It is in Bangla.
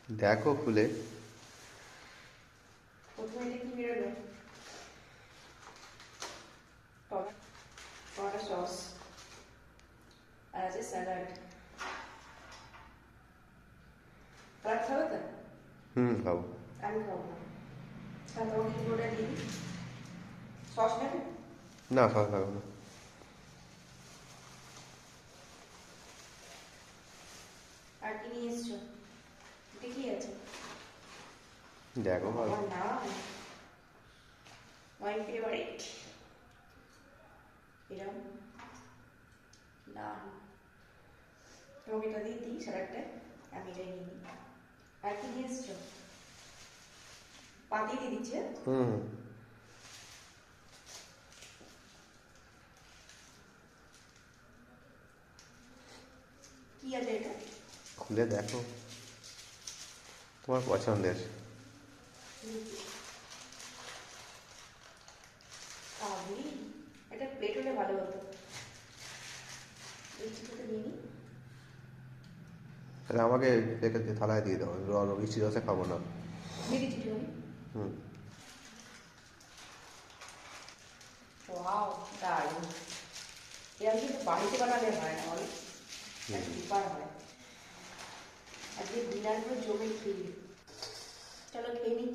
দেখো খুলে। প্রথমে এটা কি বেরোলো? টমেটো সস আর আছে স্যালাড। স্যালাড খাবে তো? খাবো। আমি খাবো না। তাহলে তোমাকে কি ওটা দিই? সস নেবে? না, সস লাগবে না। আর কি নিয়ে এসছো? এটা কি আছে? দেখো ভালো। আমার না, মাই ফেভারিট। এরকম না, তোমাকে এটা দিয়ে দিই স্যালাডটা, আমি এটাই নিয়ে নিই। আর কি নিয়ে এসছো? পাতি দিয়ে দিচ্ছে। হুম কি আছে এটা? খুলে দেখো, তোমার পছন্দের। আমি এটা প্লেট হলে ভালো হতো। এই চিকেনটা নিয়ে নিই। তাহলে আমাকে রেখে থালায় দিয়ে দাও, মিষ্টি রসে খাবো না। দিয়ে দিচ্ছি তুমি। হুম ওয়াও, দারুণ। এরকম কিন্তু বাড়িতে বানালে হয় না, অনেক ডিপার হয়। আজকে ডিনার করে জমে খেয়ে। চলো খেয়ে নিই।